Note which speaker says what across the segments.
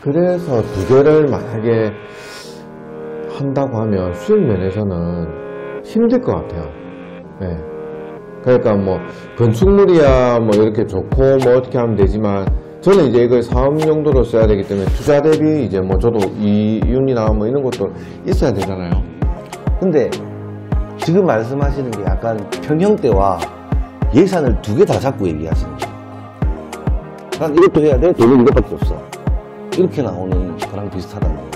Speaker 1: 그래서 두 개를 만약에 한다고 하면 수익 면에서는 힘들 것 같아요. 네. 그러니까 뭐 건축물이야 뭐 이렇게 좋고 뭐 어떻게 하면 되지만 저는 이제 이걸 사업 용도로 써야 되기 때문에 투자 대비 이제 뭐 저도 이윤이나 뭐 이런 것도 있어야 되잖아요.
Speaker 2: 근데 지금 말씀하시는 게 약간 평형대와 예산을 두 개 다 잡고 얘기하시는 거예요. 난 이것도 해야 돼, 돈은 이것밖에 없어. 이렇게 나오는 거랑 비슷하다는 거예요.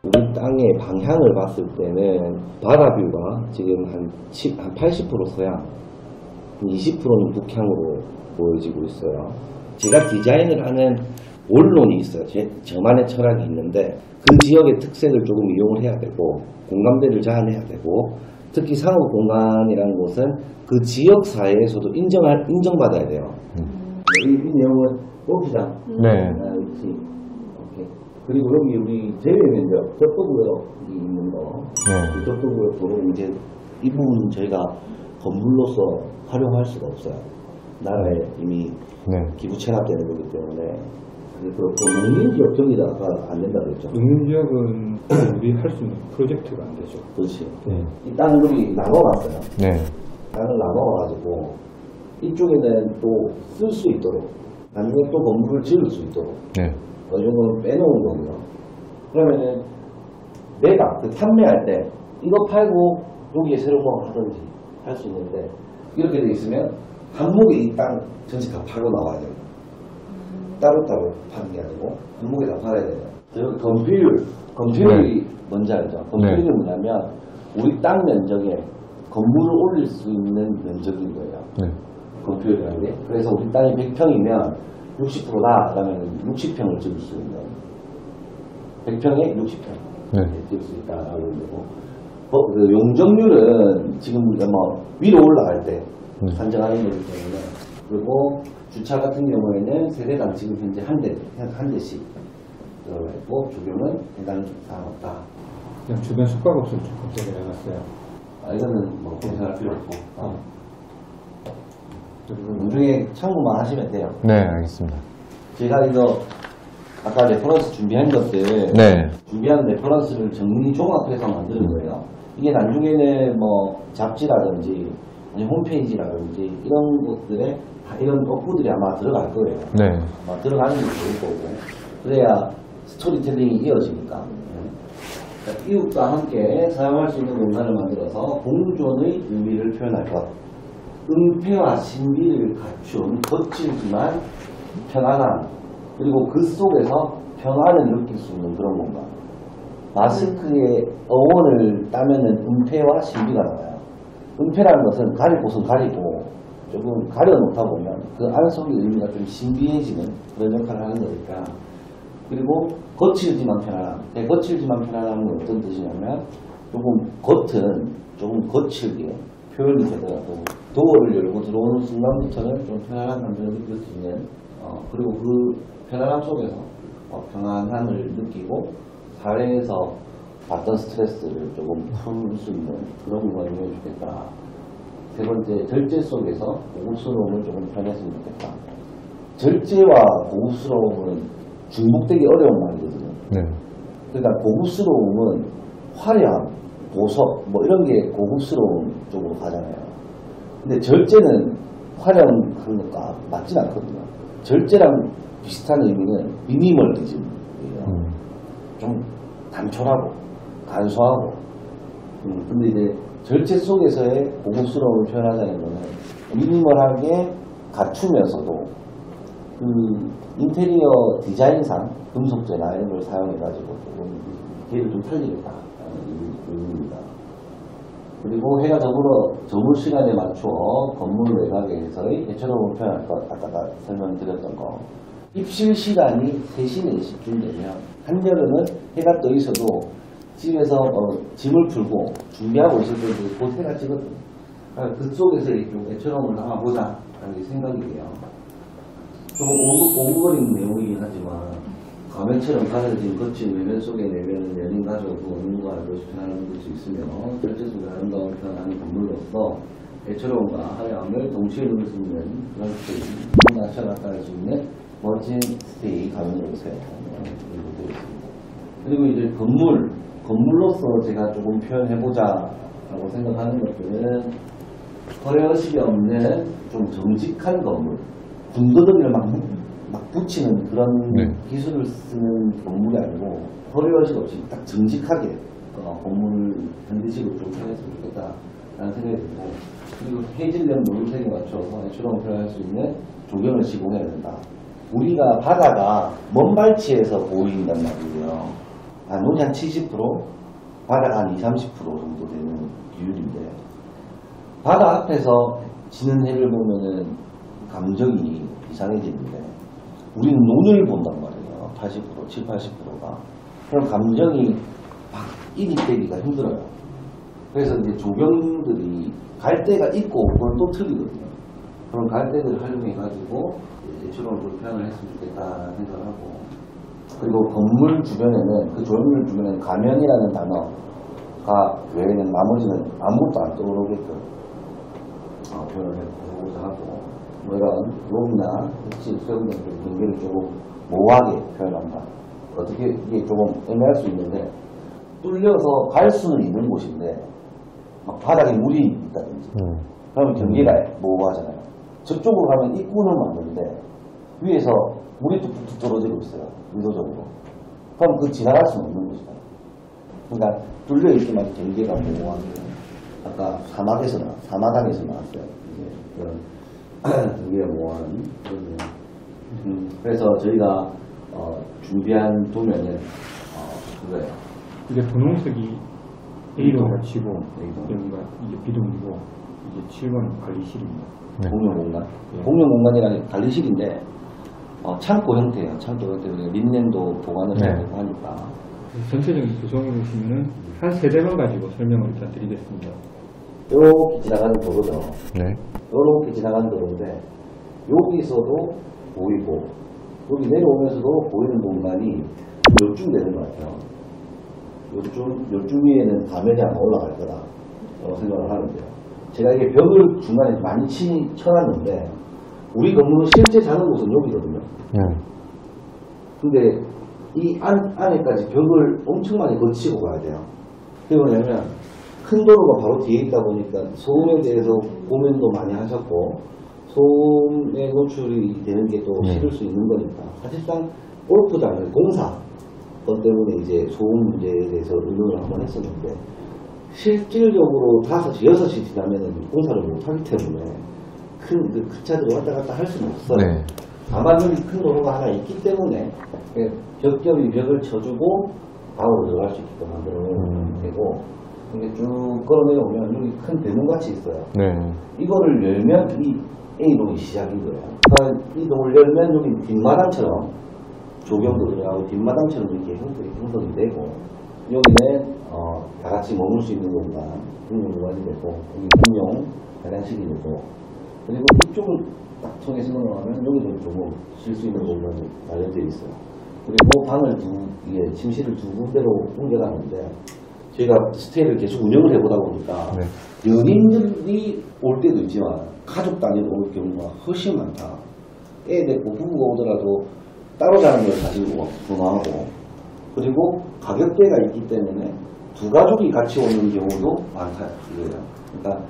Speaker 2: 우리 땅의 방향을 봤을 때는 바다뷰가 지금 한 80% 서양, 20%는 북향으로 보여지고 있어요. 제가 디자인을 하는 원론이 있어요. 저만의 철학이 있는데 그 지역의 특색을 조금 이용을 해야 되고 공감대를 자아내야 되고 특히 상호 공간이라는 것은 그 지역 사회에서도 인정받아야 돼요. 이 내용은 봅시다.
Speaker 1: 네.
Speaker 2: 오케이. 그리고 여기 우리 제외 면적 접도구역이 있는 거.
Speaker 1: 네.
Speaker 2: 그 접도구역도 이제 이 부분은 저희가 건물로서 활용할 수가 없어요. 나라에 이미
Speaker 1: 네.
Speaker 2: 기부 체납되는 거기 때문에. 그렇고 농림지역 저기다가 안 된다고 했죠.
Speaker 3: 농림지역은 우리 할 수 있는 프로젝트가 안 되죠.
Speaker 2: 그렇지. 이 땅을 우리 나눠봤어요.
Speaker 1: 네.
Speaker 2: 땅을 나눠가지고 이쪽에는 또 쓸 수 있도록 나중에 또 건물을 지을 수 있도록
Speaker 1: 네.
Speaker 2: 어느 정도는 빼놓은 거고요. 그러면은 내가 그 판매할 때 이거 팔고 여기에 새로운 거 하든지 할 수 있는데 이렇게 돼 있으면 한 목에 이 땅 전체 다 팔고 나와야 돼요. 따로따로 파는 게 아니고 한 목에 다 팔아야 돼요. 건폐율이 뭔지 알죠? 건폐율이
Speaker 1: 네.
Speaker 2: 뭐냐면 우리 땅 면적에 건물을 올릴 수 있는 면적인 거예요.
Speaker 1: 네.
Speaker 2: 건폐율이라는 게. 그래서 우리 땅이 100평이면 60%다 그러면 60평을 지을 수 있는 100평에 60평
Speaker 1: 네.
Speaker 2: 지을 수 있다라고 그러고 그 용적률은 지금 뭐 위로 올라갈 때 산정하는 거기 때문에 그리고 주차 같은 경우에는 세대당 지금 현재 한 대씩 들어가 있고 주변은 해당 사항 없다.
Speaker 3: 그냥 주변 숙박업소를 좀 검색을 해봤어요.
Speaker 2: 이거는 뭐 검색할 필요 없고
Speaker 3: 그리고
Speaker 2: 나중에 참고만 하시면 돼요.
Speaker 1: 네, 알겠습니다.
Speaker 2: 제가 이거 아까 레퍼런스 준비한 것들
Speaker 1: 네.
Speaker 2: 준비한 레퍼런스를 정리 종합해서 만드는 거예요. 이게 나중에는 뭐 잡지라든지 아니 홈페이지라든지 이런 것들에 다 이런 어구들이 아마 들어갈 거예요.
Speaker 1: 네.
Speaker 2: 아마 들어가는 게 좋을 거고 그래야 스토리텔링이 이어지니까. 그러니까 이웃과 함께 사용할 수 있는 공간을 만들어서 공존의 의미를 표현할 것. 은폐와 신비를 갖춘 거칠지만 편안함 그리고 그 속에서 평안을 느낄 수 있는 그런 공간. 마스크의 어원을 따면은 은폐와 신비가 나와요. 은폐라는 것은 가릴 곳은 가리고 조금 가려놓다 보면 그 안속의 의미가 좀 신비해지는 그런 역할을 하는 거니까. 그리고 거칠지만 편안함. 거칠지만 편안함은 어떤 뜻이냐면 조금 겉은 조금 거칠게 표현이 되더라도 도어를 열고 들어오는 순간부터는 좀 편안한 감정을 느낄 수 있는 그리고 그 편안함 속에서 평안함을 느끼고 사회에서 받던 스트레스를 조금 풀 수 있는 그런 공간이면 좋겠다. 세 번째, 절제 속에서 고급스러움을 조금 표현했으면 좋겠다. 절제와 고급스러움은 중복되기 어려운 말이거든요.
Speaker 1: 네.
Speaker 2: 그러니까 고급스러움은 화려함, 보석 뭐 이런 게 고급스러움 쪽으로 가잖아요. 근데 절제는 화려한 것과 맞진 않거든요. 절제랑 비슷한 의미는 미니멀리즘이에요. 좀 단촐하고 간소하고. 근데 이제 절제 속에서의 고급스러움을 표현하자는 거는 미니멀하게 갖추면서도 그 인테리어 디자인상 금속재나 이런 걸 사용해가지고 조금 걔를 좀 살리겠다라는 의미입니다. 그리고 해가 저물 시간에 맞춰 건물 외곽에서의 해처럼을 표현할 것, 아까 설명드렸던 거. 입실 시간이 3시, 4시쯤 되면 한여름은 해가 떠 있어도 집에서 짐을 풀고 준비하고 있을 때도 곧 해가 지거든요. 그러니까 그 속에서 좀 해처럼을 담아보자 라는 생각이에요. 좀 오글거리는 내용이긴 하지만 가면처럼 가려진 거친 외면 속의 내면은 연인 가족, 누군가 알고 싶은 하는 것이 있으며 절제 속에 아름다운 편안한 건물로서 애처로움과 하양을 동시에 누릴 수 있는 그런 스테이, 낮춰 나타낼 수 있는 멋진 스테이 가능으로 있어요. 그리고 이제 건물로서 제가 조금 표현해보자라고 생각하는 것들은 허례허식이 없는 좀 정직한 건물, 군더더기를 막 붙이는 그런
Speaker 1: 네.
Speaker 2: 기술을 쓰는 건물이 아니고 허례허식 없이 딱 정직하게 건물 반드시로 좀 표현했으면 좋겠다라는 생각이 들고, 그리고 해질녘 노을색에 맞춰서 애처로움을 표현할 수 있는 조경을 시공해야 된다. 우리가 바다가 먼 발치에서 보인단 말이에요. 눈이 한 70%, 바다가 한 20-30% 정도 되는 비율인데, 바다 앞에서 지는 해를 보면은 감정이 이상해지는데, 우리는 눈을 본단 말이에요. 80%, 70-80%가. 그럼 감정이 막 이입되기가 힘들어요. 그래서 이제 조경들이 갈 데가 있고 그건 또 틀리거든요. 그런 갈 데들을 활용해가지고 애처로움을 좀 표현을 했으면 좋겠다 생각을 하고, 그리고 건물 주변에는, 그 조형물 주변에는 가면이라는 단어가 외에는 나머지는 아무것도 안 떠오르게끔 표현을 해보자 하고, 뭐 이런 롬이나 흑실, 수영등 연결을 조금 모호하게 표현한다. 어떻게 이게 조금 애매할 수 있는데, 뚫려서 갈 수는 있는 곳인데 막 바닥에 물이 있다든지 그러면 경계가 모호하잖아요. 저쪽으로 가면 입구는 맞는데 위에서 물이 뚝뚝뚝 떨어지고 있어요. 의도적으로. 그럼 그 지나갈 수는 없는 것이다. 그러니까 뚫려있지만 경계가 모호하게, 아까 사마당에서 나왔어요. 이제 그런 경계가 모호한 그런. 그래서 저희가 준비한 도면은 그거예요.
Speaker 3: 이게 분홍색이 A로 치고
Speaker 2: A로.
Speaker 3: 여기가 이제 B동이고 이제 7번 관리실입니다.
Speaker 1: 네.
Speaker 2: 공용 공간.
Speaker 3: 예.
Speaker 2: 공용 공간이라는 관리실인데 창고 형태예요. 창고 형태로 린넨도 보관을 해야 되고 하니까.
Speaker 3: 전체적인 구성을 보시면은 한 세대만 가지고 설명을 일단 드리겠습니다.
Speaker 2: 이렇게 지나가는 도로죠.
Speaker 1: 네.
Speaker 2: 이렇게 지나가는 도로인데 여기서도 보이고 여기 내려오면서도 보이는 공간이 요쯤 되는 것 같아요. 요쯤 위에는 가면이 아마 올라갈 거다라고 생각을 하는데요. 제가 이게 벽을 중간에 많이 쳐놨는데 우리 건물은 실제 자는 곳은 여기거든요. 근데 이 안에까지 벽을 엄청 많이 거치고 가야 돼요. 그게 뭐냐면 큰 도로가 바로 뒤에 있다 보니까 소음에 대해서 고민도 많이 하셨고, 소음에 노출이 되는 게 또 싫을 수 있는 거니까 사실상 골프장을 공사 것 때문에 이제 소음 문제에 대해서 의논을 한번 했었는데, 실질적으로 5시, 6시 지나면은 공사를 못 하기 때문에 큰 차들이 왔다 갔다 할 수는 없어요.
Speaker 1: 네.
Speaker 2: 다만 여기 큰 도로가 하나 있기 때문에 벽 겹이 벽을 쳐주고 방으로 들어갈 수 있게끔 만들어 놓으면 되고, 이게 쭉 걸어 내려오면 여기 큰 대문같이 있어요.
Speaker 1: 네.
Speaker 2: 이거를 열면 이 A동이 시작인 거예요. 그러니까 이 동을 열면 여기 뒷마당처럼 조경도 들어가고 뒷마당처럼 이렇게 형성이 되고, 여기는 다 같이 머물 수 있는 공간, 공간이 되고, 여기 공용 화장실이 되고, 그리고 이쪽을 딱 통해서 넘어가면 여기도 조금 쉴 수 있는 공간이 마련되어 있어요. 그리고 방을 침실을 두 군데로 옮겨놨는데, 저희가 스테이를 계속 운영을 해보다 보니까 연인들이 올 때도 있지만 가족 단위로 올 경우가 훨씬 많다. 애 데리고 부부가 오더라도 따로 자는 걸 가지고 선호하고, 그리고 가격대가 있기 때문에 두 가족이 같이 오는 경우도 많다 이거예요. 그러니까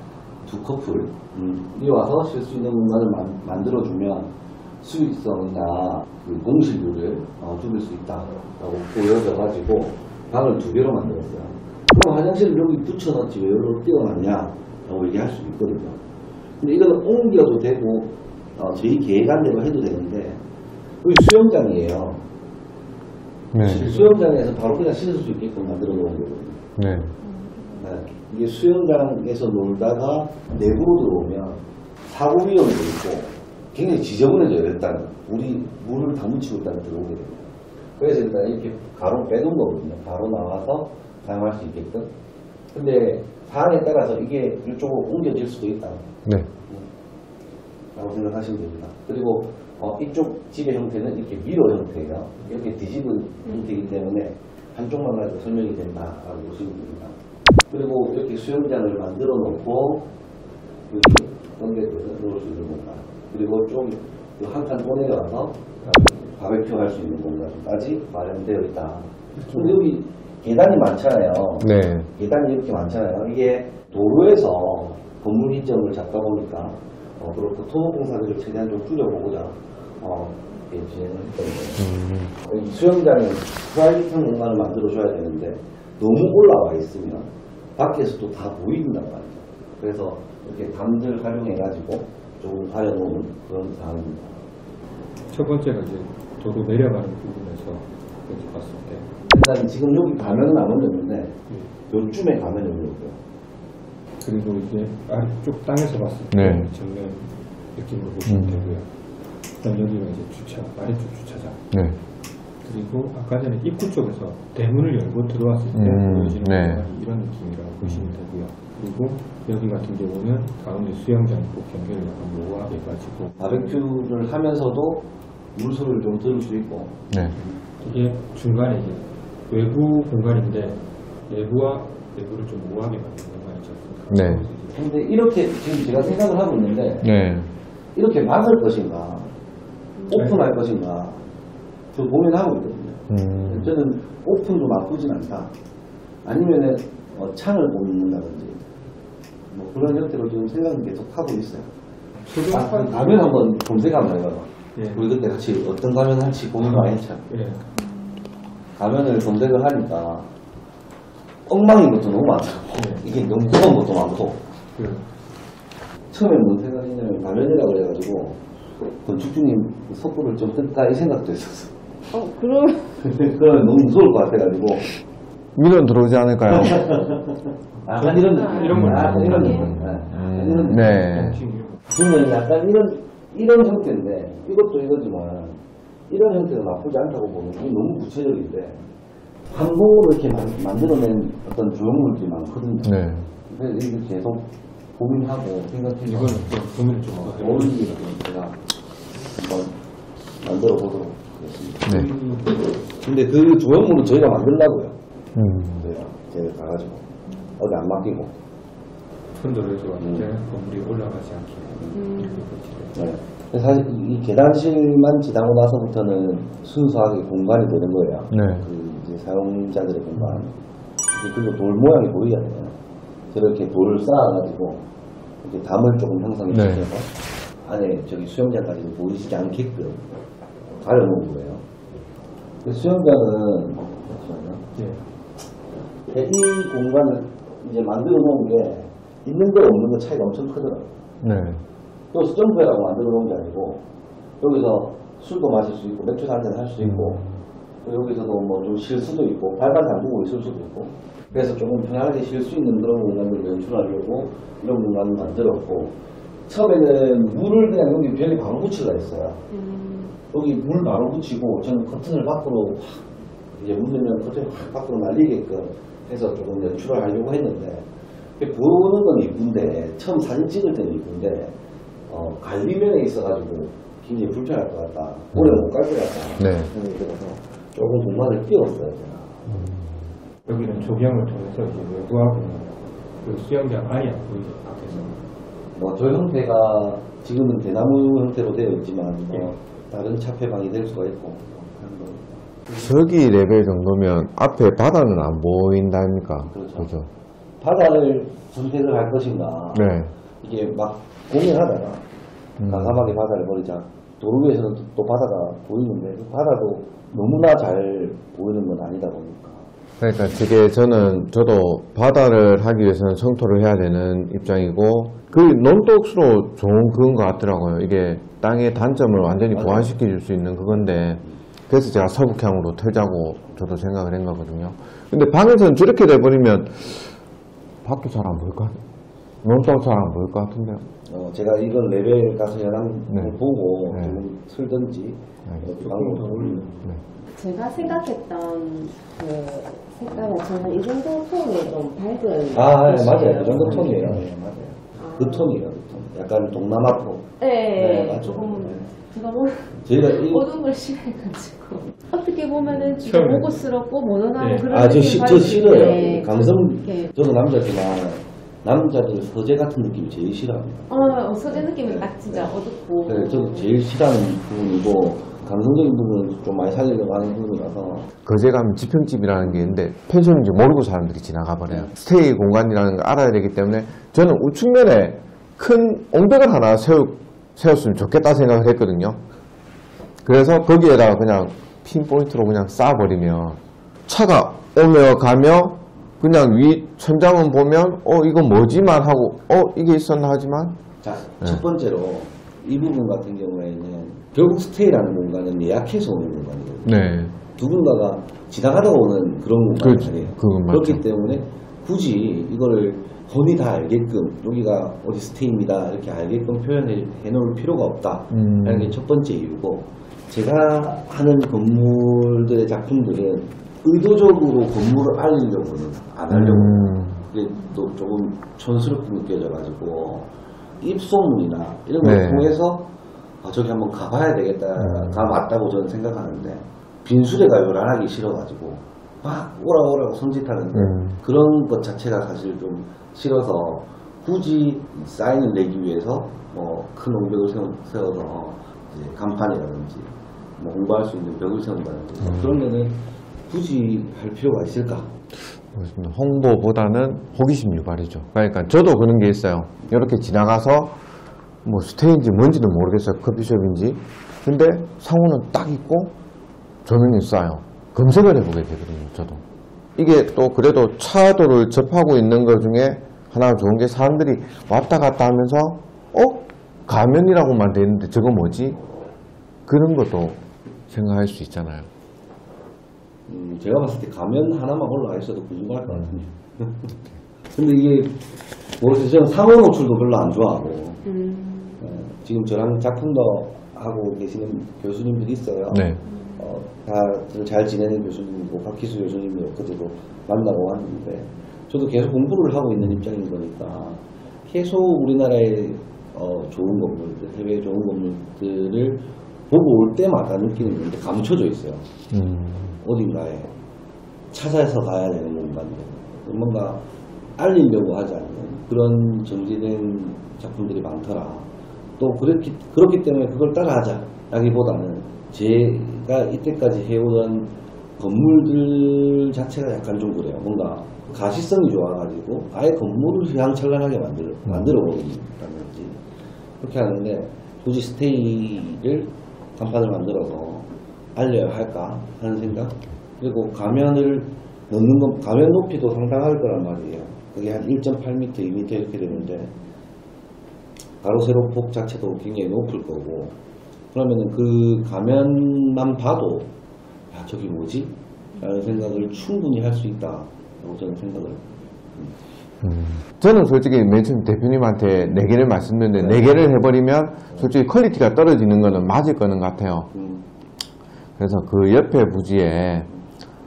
Speaker 2: 두 커플이 와서 쉴 수 있는 공간을 만들어주면 수익성이나 그 공실률을 줄일 수 있다라고 보여져가지고 방을 2개로 만들었어요. 그럼 화장실을 여기 붙여놨지 왜 여기로 띄워놨냐라고 얘기할 수 있거든요. 근데 이거는 옮겨도 되고 저희 계획안대로 해도 되는데, 여기 수영장이에요.
Speaker 1: 네.
Speaker 2: 수영장에서 바로 그냥 씻을 수 있게끔 만들어 놓은 거거든요.
Speaker 1: 네.
Speaker 2: 이게 수영장에서 놀다가 내부로 들어오면 사고 위험도 있고 굉장히 지저분해져요. 일단 물을 다 묻히고 일단 들어오게 됩니다. 그래서 일단 이렇게 가로 빼둔 거거든요. 바로 나와서 사용할 수 있게끔. 근데 사안에 따라서 이게 이쪽으로 옮겨질 수도 있다.
Speaker 1: 네.
Speaker 2: 라고 생각하시면 됩니다. 그리고 이쪽 집의 형태는 이렇게 미러 형태예요. 이렇게 뒤집은 형태이기 때문에 한쪽만 가지고 설명이 된다라고 보시면 됩니다. 그리고 이렇게 수영장을 만들어 놓고 여기 넣을 수 있는 공간, 그리고 좀 한 칸 더 내려가서 바베큐 할 수 있는 공간까지 마련되어 있다. 근데 여기 계단이 많잖아요.
Speaker 1: 네.
Speaker 2: 계단이 이렇게 많잖아요. 이게 도로에서 건물 이점을 잡다 보니까 그렇고 토목공사비를 최대한 좀 줄여보고자 이렇게 진행을 했던 거예요. 이 수영장에 프라이빗한 공간을 만들어줘야 되는데 너무 올라와 있으면 밖에서도 다 보인단 말이죠. 그래서 이렇게 담들 활용해가지고 좀 가려놓은 그런 상황입니다.
Speaker 3: 첫 번째가 이제 도로 내려가는 부분에서 이렇게 봤을 때
Speaker 2: 일단 지금 여기 가면은 안 올렸는데 요쯤에 가면 올렸고요.
Speaker 3: 그리고 이제 아래쪽 땅에서 봤을 때
Speaker 1: 네.
Speaker 3: 정면 느낌으로 보시면 되고요. 그다음 여기가 이제 주차, 아래쪽 주차장.
Speaker 1: 네.
Speaker 3: 그리고 아까 전에 입구 쪽에서 대문을 열고 들어왔을 때 보여지는
Speaker 1: 네.
Speaker 3: 공간이 이런 느낌이라고 보시면 되고요. 그리고 여기 같은 경우는 가운데 수영장이고 경계를 약간 모호하게 해가지고
Speaker 2: 바베큐를 하면서도 물소리를 좀 들을 수 있고.
Speaker 1: 네.
Speaker 3: 이게 중간에 이제 외부 공간인데 내부와 내부를 좀 모호하게 만든 공간이지 않습니까?
Speaker 1: 네.
Speaker 2: 근데 이렇게 지금 제가 생각을 하고 있는데
Speaker 1: 네.
Speaker 2: 이렇게 막을 것인가 오픈할 것인가 저 고민하고 있거든요. 저는 오픈도 나쁘진 않다. 아니면은 창을 꽂는다든지 뭐 그런 형태로 지금 생각을 계속 하고 있어요. 가면 한번 검색 한번 해봐봐.
Speaker 3: 예.
Speaker 2: 우리 그때 같이 어떤 가면 할지 고민 많이 했잖아.
Speaker 3: 예.
Speaker 2: 가면을 검색을 하니까 엉망인 것도 너무 많더라고. 이게 너무 무서운 것도 많고. 처음에 뭔 생각했냐면 가면이라 그래가지고 건축주님 속구를 좀 뜯다 이 생각도 했었어. 그러면 너무 무서울 것 같아가지고.
Speaker 1: 민원 들어오지 않을까요?
Speaker 2: 약간 이런
Speaker 3: 이런
Speaker 2: 이런
Speaker 3: 거.
Speaker 1: 네.
Speaker 2: 저는 약간 이런 형태인데 이것도 이거지만 이런 형태가 나쁘지 않다고 보면 이게 너무 구체적인데 항공으로 이렇게 만들어낸 어떤 조형물들이 많거든요.
Speaker 1: 네.
Speaker 2: 그래서 이렇게 계속 고민하고 생각해서
Speaker 3: 이건 좀 고민을 좀 더 해보고
Speaker 2: 어울리게 제가 한번 만들어 보도록 하겠습니다.
Speaker 1: 네.
Speaker 2: 근데 그 조형물은 저희가 만들려고요. 제가 가가지고 어디 안 맡기고.
Speaker 3: 큰 도로에서 왔는데 건물이 올라가지 않게 이렇게 설치돼요.
Speaker 2: 네. 사실 이 계단실만 지나고 나서부터는 순수하게 공간이 되는 거예요.
Speaker 1: 네.
Speaker 2: 그 이제 사용자들의 공간. 그리고 돌 모양이 보여야 돼요. 저렇게 돌을 쌓아가지고 이렇게 담을 조금 형성해
Speaker 1: 네.
Speaker 2: 주셔서 안에 저기 수영장까지도 보이지 않게끔 가려놓은 거예요. 그 수영장은 잠시만요.
Speaker 3: 예.
Speaker 2: 이 공간을 이제 만들어 놓은 게 있는 거 없는 거 차이가 엄청 크더라고요.
Speaker 1: 네.
Speaker 2: 또 수정표라고 만들어 놓은 게 아니고 여기서 술도 마실 수 있고 맥주도 한잔 할 수 있고 또 여기서도 뭐 좀 쉴 수도 있고 발만 담그고 있을 수도 있고 그래서 조금 편하게 쉴 수 있는 그런 공간을 연출하려고 이런 공간을 만들었고 처음에는 물을 그냥 여기 벽에 바로 붙이려 했어요. 여기 물 바로 붙이고 저는 커튼을 밖으로 확 이제 문 열면 커튼을 확 밖으로 날리게끔 해서 조금 연출을 하려고 했는데 보는 건 이쁜데 처음 사진 찍을 때는 이쁜데 갈비면에 있어가지고 굉장히 불편할 것 같다. 오래 못 갈 것 같다.
Speaker 1: 네.
Speaker 2: 생각이 들어서 조금 공간을 띄웠어요. 제가.
Speaker 3: 여기는 조경을 통해서 이제 외부하고 그 수영장 안이 안 보이게 밖에서
Speaker 2: 뭐 저 형태가 지금은 대나무 형태로 되어 있지만 뭐 다른 차폐방이 될 수가 있고 그런 거.
Speaker 1: 저기 레벨 정도면 앞에 바다는 안 보인다니까.
Speaker 2: 그렇죠. 바다를 선택을 할 것인가.
Speaker 1: 네.
Speaker 2: 이게 막 고민하다가 과감하게 바다를 버리자. 도로 위에서는 또 바다가 보이는데 그 바다도 너무나 잘 보이는 건 아니다 보니까.
Speaker 1: 그러니까 저도 바다를 하기 위해서는 성토를 해야 되는 입장이고 그 논독수로 좋은 그건 것 같더라고요. 이게 땅의 단점을 완전히
Speaker 2: 맞아요.
Speaker 1: 보완시켜 줄 수 있는 그건데 그래서 제가 서북향으로 틀자고 저도 생각을 한 거거든요. 근데 방에서는 저렇게 돼버리면 밖도 잘 안 보일 것 같아요. 논독 잘 안 보일 것 같은데요.
Speaker 2: 제가 이걸 레벨 가서 연한
Speaker 1: 네.
Speaker 2: 걸 보고
Speaker 1: 네.
Speaker 2: 좀 틀든지
Speaker 3: 조금 더 올리는
Speaker 1: 네.
Speaker 4: 제가 생각했던 그 색깔은 저는 이 정도 톤이 좀 밝은
Speaker 2: 맞아요.
Speaker 4: 빛이에요.
Speaker 2: 그 정도 톤이에요. 네, 맞아요. 그 톤이에요. 그 톤. 약간 동남아 톤.
Speaker 4: 네,
Speaker 2: 맞죠.
Speaker 4: 조금
Speaker 2: 네.
Speaker 4: 제가 뭐
Speaker 2: 저희가 이
Speaker 4: 어두운 걸 싫어해가지고 어떻게 보면은 진짜
Speaker 3: 처음에.
Speaker 4: 보고스럽고 모노나고
Speaker 1: 네.
Speaker 4: 그런
Speaker 2: 저
Speaker 4: 느낌 받을 수
Speaker 2: 싫어요.
Speaker 4: 있는데
Speaker 2: 감성
Speaker 4: 이렇게
Speaker 2: 저도 남자지만 남자들은 서재 같은 느낌이 제일 싫어합니다.
Speaker 4: 소재 느낌은 딱 진짜 어둡고.
Speaker 2: 네, 저도 제일 싫어하는 부분이고 감성적인 부분은 좀 많이 살리려고 하는 부분이라서.
Speaker 1: 거제 가면 지평집이라는 게 있는데 펜션인지 모르고 사람들이 지나가 버려요. 스테이 공간이라는 걸 알아야 되기 때문에 저는 우측면에 큰 옹벽을 하나 세웠으면 좋겠다 생각을 했거든요. 그래서 거기에다가 그냥 핀포인트로 그냥 쌓아버리면 차가 오며 가며 그냥 위 천장은 보면 이거 뭐지만 하고 이게 있었나 하지만
Speaker 2: 자, 첫 번째로 이 부분 같은 경우에는 결국 스테이라는 공간은 예약해서 오는 공간이거든요.
Speaker 1: 네.
Speaker 2: 누군가가 지나가다가 오는 그런 공간이에요.
Speaker 1: 그건
Speaker 2: 그렇기
Speaker 1: 맞죠.
Speaker 2: 때문에 굳이 이거를 훤히 다 알게끔 여기가 어디 스테이입니다 이렇게 알게끔 표현해 놓을 필요가 없다 라는 게 첫 번째 이유고, 제가 하는 건물들의 작품들은 의도적으로 건물을 알리려고는 안 하려고 그게 또 조금 촌스럽게 느껴져가지고 입소문이나 이런 걸
Speaker 1: 네.
Speaker 2: 통해서 저기 한번 가봐야 되겠다 가 맞다고 저는 생각하는데, 빈수레가 요란하기 싫어가지고 막 오라고 손짓하는데 그런 것 자체가 사실 좀 싫어서 굳이 사인을 내기 위해서 뭐 큰 옹벽을 세워서 이제 간판이라든지 뭐 홍보할 수 있는 벽을 세운다든지 그런 데는 굳이 할 필요가 있을까?
Speaker 1: 홍보보다는 호기심 유발이죠. 그러니까 저도 그런 게 있어요. 이렇게 지나가서 뭐 스테이인지 뭔지는 모르겠어요. 커피숍인지. 근데 상호는 딱 있고 조명이 쏴요. 검색을 해보게 되거든요. 저도. 이게 또 그래도 차도를 접하고 있는 것 중에 하나가 좋은 게 사람들이 왔다 갔다 하면서 가면이라고만 돼 있는데 저거 뭐지? 그런 것도 생각할 수 있잖아요.
Speaker 2: 제가 봤을 때 가면 하나만 올라가 있어도 부족할 것 같은데. 근데 이게 모르겠어요. 저는 상호 노출도 별로 안 좋아하고 지금 저랑 작품도 하고 계시는 교수님들이 있어요.
Speaker 1: 네.
Speaker 2: 다들 잘 지내는 교수님이고 박희수 교수님이 엊그제도 만나고 왔는데, 저도 계속 공부를 하고 있는 입장인 거니까 계속 우리나라의 좋은 건물들, 해외의 좋은 건물들을 보고 올 때마다 느끼는 건데 감춰져 있어요. 어딘가에 찾아서 가야 되는 공간들, 뭔가 알리려고 하지 않는 그런 정제된 작품들이 많더라. 또 그렇기 때문에 그걸 따라하자 라기보다는 제가 이때까지 해오던 건물들 자체가 약간 좀 그래요. 뭔가 가시성이 좋아가지고 아예 건물을 휘황찬란하게 만들어버린다든지 그렇게 하는데, 굳이 스테이를 간판을 만들어서 알려야 할까 하는 생각. 그리고 가면을 넣는 건 가면 높이도 상당할 거란 말이에요. 그게 한 1.8m, 2m 이렇게 되는데 가로 세로 폭 자체도 굉장히 높을 거고, 그러면은 그 가면만 봐도 저기 뭐지? 라는 생각을 충분히 할 수 있다고 저는 생각을.
Speaker 1: 저는 솔직히 맨 처음 대표님한테 4개를 말씀드렸는데 4개를 해버리면 솔직히 퀄리티가 떨어지는 거는 맞을 거는 같아요. 그래서 그 옆에 부지에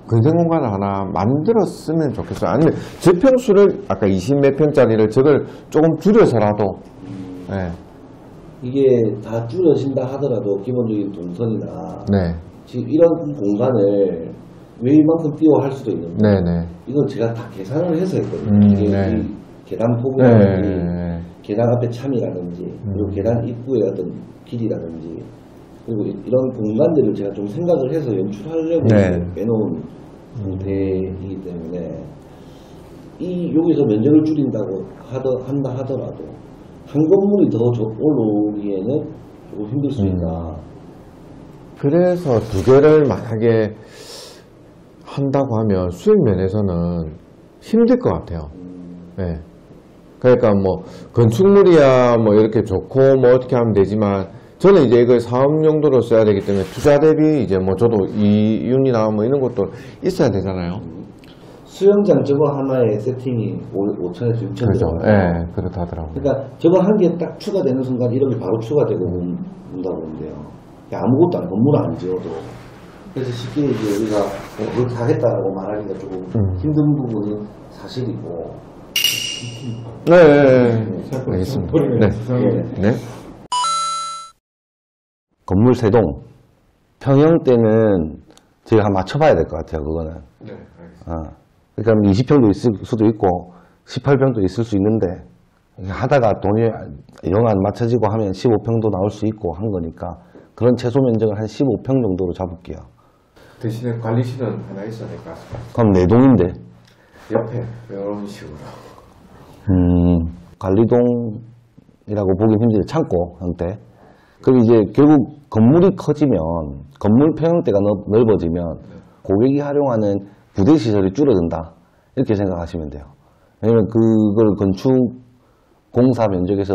Speaker 1: 근생 공간을 하나 만들었으면 좋겠어요. 아니면 저평수를 아까 20몇 평짜리를 저걸 조금 줄여서라도 네.
Speaker 2: 이게 다 줄여진다 하더라도 기본적인 동선이나
Speaker 1: 네.
Speaker 2: 지금 이런 공간을 왜 이만큼 띄워 할 수도 있는데
Speaker 1: 네네.
Speaker 2: 이건 제가 다 계산을 해서 했거든요. 이게
Speaker 1: 네.
Speaker 2: 이 계단 폭이라든지
Speaker 1: 네.
Speaker 2: 계단 앞에 참이라든지 그리고 계단 입구의 어떤 길이라든지 그리고 이런 공간들을 제가 좀 생각을 해서 연출하려고
Speaker 1: 네.
Speaker 2: 빼놓은 상태이기 때문에 여기서 면적을 줄인다고 한다 하더라도 한 건물이 더 올라오기에는 조금 힘들 수 있다.
Speaker 1: 그래서 2개를 만약에 한다고 하면 수익 면에서는 힘들 것 같아요. 네. 그러니까 뭐 건축물이야 뭐 이렇게 좋고 뭐 어떻게 하면 되지만 저는 이제 이걸 사업 용도로 써야 되기 때문에 투자 대비 이제 뭐 저도 이윤이나 뭐 이런 것도 있어야 되잖아요.
Speaker 2: 수영장 저거 하나에 세팅이 5천에서 6천
Speaker 1: 그렇죠.
Speaker 2: 들어가요.
Speaker 1: 네, 그렇다더라고요.
Speaker 2: 그러니까 저거 한 개 딱 추가되는 순간 이런 게 바로 추가되고 온다고 보는데요. 아무것도 안 건물 안 지어도. 그래서 쉽게 이제 우리가 그렇게 하겠다라고 말하기가 조금 힘든 부분은 사실이고.
Speaker 1: 네, 알겠습니다. 네. 네.
Speaker 2: 건물 세동 평형 때는 제가 한번 맞춰봐야 될 것 같아요. 그거는.
Speaker 3: 네, 알겠습니다.
Speaker 2: 그러니까 20평도 있을 수도 있고
Speaker 5: 18평도 있을 수 있는데 하다가 돈이 영 안 맞춰지고 하면 15평도 나올 수 있고 한 거니까 그런 최소 면적을 한 15평 정도로 잡을게요.
Speaker 1: 대신에 관리실은 하나 있어야 될 것 같습니다.
Speaker 5: 그럼 내 동인데
Speaker 1: 옆에 이런 식으로.
Speaker 5: 관리동이라고 보긴 힘들어요. 창고 형태. 그리고 이제 결국 건물이 커지면 건물 평형대가 넓어지면 고객이 활용하는 부대 시설이 줄어든다. 이렇게 생각하시면 돼요. 왜냐면 그걸 건축 공사 면적에서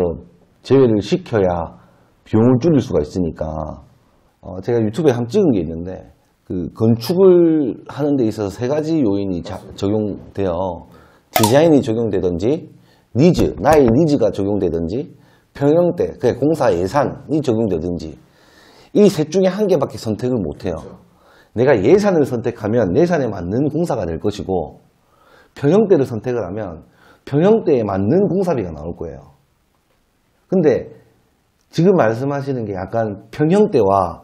Speaker 5: 제외를 시켜야 비용을 줄일 수가 있으니까. 제가 유튜브에 한번 찍은 게 있는데 그 건축을 하는 데 있어서 세 가지 요인이 적용돼요. 디자인이 적용되든지 나의 니즈가 적용되든지 평형대, 공사 예산이 적용되든지 이 셋 중에 한 개밖에 선택을 못해요. 내가 예산을 선택하면 예산에 맞는 공사가 될 것이고 평형대를 선택을 하면 평형대에 맞는 공사비가 나올 거예요. 근데 지금 말씀하시는 게 약간 평형대와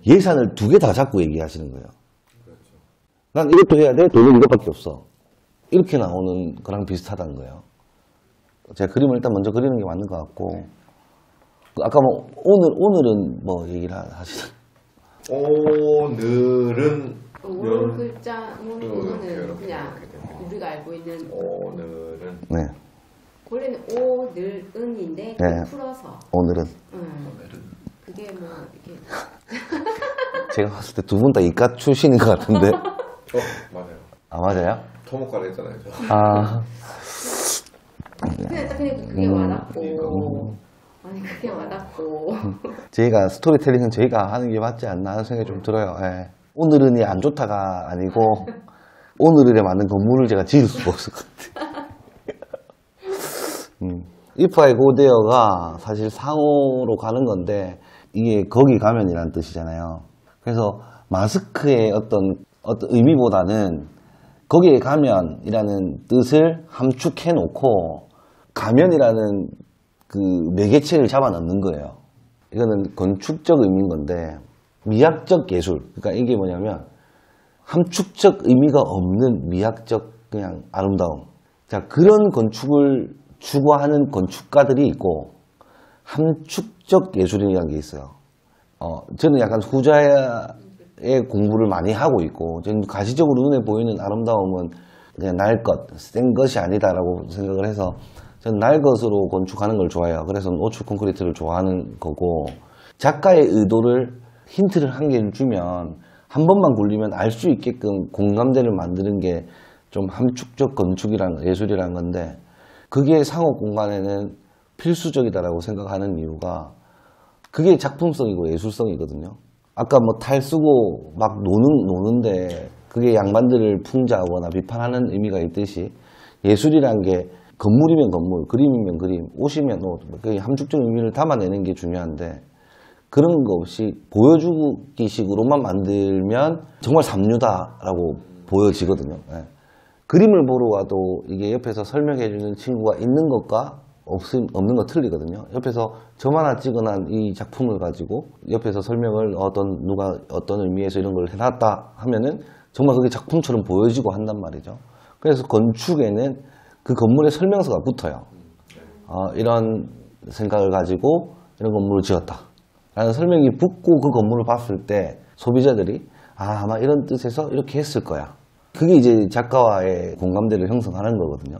Speaker 5: 예산을 두 개 다 잡고 얘기하시는 거예요. 난 이것도 해야 돼. 돈은 이것밖에 없어. 이렇게 나오는 거랑 비슷하다는 거예요. 제가 그림을 일단 먼저 그리는 게 맞는 것 같고 아까 뭐 오늘은 뭐 얘기를 하시죠?
Speaker 1: 오늘은
Speaker 6: 오늘 글자 오늘은
Speaker 1: 이렇게
Speaker 6: 그냥
Speaker 1: 됩니다.
Speaker 6: 우리가 알고 있는
Speaker 1: 오늘은
Speaker 5: 네.
Speaker 6: 원래는 오늘은인데
Speaker 5: 네.
Speaker 6: 풀어서
Speaker 5: 오늘은
Speaker 6: 그게 뭐 이렇게
Speaker 5: 제가 봤을 때 두 분 다 이과 출신인 것 같은데.
Speaker 1: 맞아요.
Speaker 5: 아 맞아요?
Speaker 1: 토목과를 했잖아요. 저.
Speaker 5: 아
Speaker 6: 그냥 딱 그냥 그게 와닿고 아니 그게 와닿고
Speaker 5: 저희가 스토리텔링은 저희가 하는 게 맞지 않나 하는 생각이 좀 들어요. 예. 오늘은이 안 좋다가 아니고 오늘에 맞는 건물을 제가 지을 수가 없을 것 같아요. If I go there가 사실 상호로 가는 건데 이게 거기 가면이라는 뜻이잖아요. 그래서 마스크의 어떤 의미보다는 거기에 가면이라는 뜻을 함축해 놓고 가면이라는 그 매개체를 잡아 넣는 거예요. 이거는 건축적 의미인 건데 미학적 예술. 그러니까 이게 뭐냐면 함축적 의미가 없는 미학적 그냥 아름다움. 자, 그런 건축을 추구하는 건축가들이 있고 함축적 예술이라는 게 있어요. 저는 약간 후자의 공부를 많이 하고 있고 저는 가시적으로 눈에 보이는 아름다움은 그냥 날 것, 센 것이 아니다라고 생각을 해서 저는 날 것으로 건축하는 걸 좋아해요. 그래서 노출 콘크리트를 좋아하는 거고 작가의 의도를 힌트를 한 개를 주면 한 번만 굴리면 알 수 있게끔 공감대를 만드는 게 좀 함축적 건축이란 예술이란 건데 그게 상업 공간에는 필수적이다라고 생각하는 이유가 그게 작품성이고 예술성이거든요. 아까 뭐 탈 쓰고 막 노는데 그게 양반들을 풍자하거나 비판하는 의미가 있듯이 예술이란 게 건물이면 건물, 그림이면 그림, 옷이면 옷, 그 함축적 의미를 담아내는 게 중요한데 그런 거 없이 보여주기식으로만 만들면 정말 삼류다라고 보여지거든요. 예. 그림을 보러 와도 이게 옆에서 설명해주는 친구가 있는 것과 없는 거 틀리거든요. 옆에서 점 하나 찍어놓은 이 작품을 가지고 옆에서 설명을 누가 어떤 의미에서 이런 걸 해놨다 하면은 정말 그게 작품처럼 보여지고 한단 말이죠. 그래서 건축에는 그 건물의 설명서가 붙어요. 이런 생각을 가지고 이런 건물을 지었다 라는 설명이 붙고 그 건물을 봤을 때 소비자들이 아마 이런 뜻에서 이렇게 했을 거야. 그게 이제 작가와의 공감대를 형성하는 거거든요.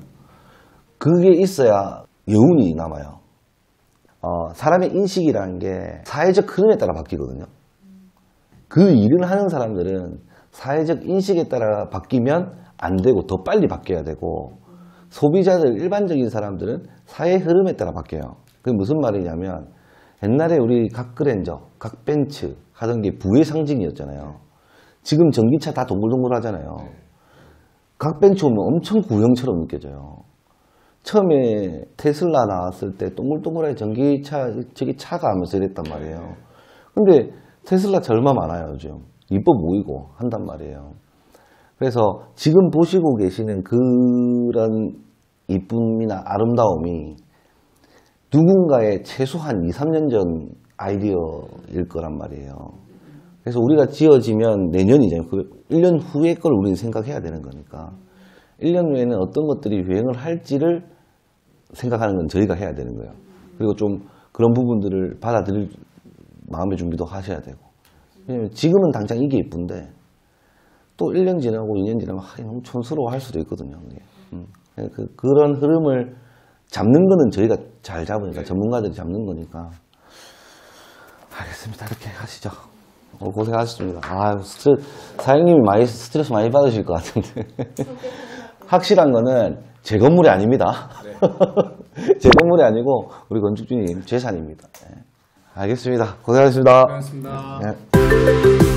Speaker 5: 그게 있어야 여운이 남아요. 사람의 인식이라는 게 사회적 흐름에 따라 바뀌거든요. 그 일을 하는 사람들은 사회적 인식에 따라 바뀌면 안 되고 더 빨리 바뀌어야 되고 소비자들, 일반적인 사람들은 사회 흐름에 따라 바뀌어요. 그게 무슨 말이냐면 옛날에 우리 각 그랜저, 각 벤츠 하던 게 부의 상징이었잖아요. 지금 전기차 다 동글동글 하잖아요. 각 벤츠 오면 엄청 구형처럼 느껴져요. 처음에 테슬라 나왔을 때 동글동글하게 전기차, 저기 차가 하면서 이랬단 말이에요. 근데 테슬라 차 얼마 많아요, 요즘. 이뻐 보이고 한단 말이에요. 그래서 지금 보시고 계시는 그런 이쁨이나 아름다움이 누군가의 최소한 2, 3년 전 아이디어일 거란 말이에요. 그래서 우리가 지어지면 내년이잖아요. 그 1년 후의 걸 우리는 생각해야 되는 거니까. 1년 후에는 어떤 것들이 유행을 할지를 생각하는 건 저희가 해야 되는 거예요. 그리고 좀 그런 부분들을 받아들일 마음의 준비도 하셔야 되고. 왜냐면 지금은 당장 이게 이쁜데 또 1년 지나고 2년 지나면 너무 촌스러워 할 수도 있거든요. 그런 흐름을 잡는 거는 저희가 잘 잡으니까, 전문가들이 잡는 거니까. 알겠습니다. 이렇게 하시죠. 고생하셨습니다. 사장님이 스트레스 많이 받으실 것 같은데. 확실한 거는 제 건물이 아닙니다. 제 건물이 아니고 우리 건축주님 재산입니다. 알겠습니다. 고생하셨습니다.
Speaker 3: 고맙습니다.
Speaker 5: 네.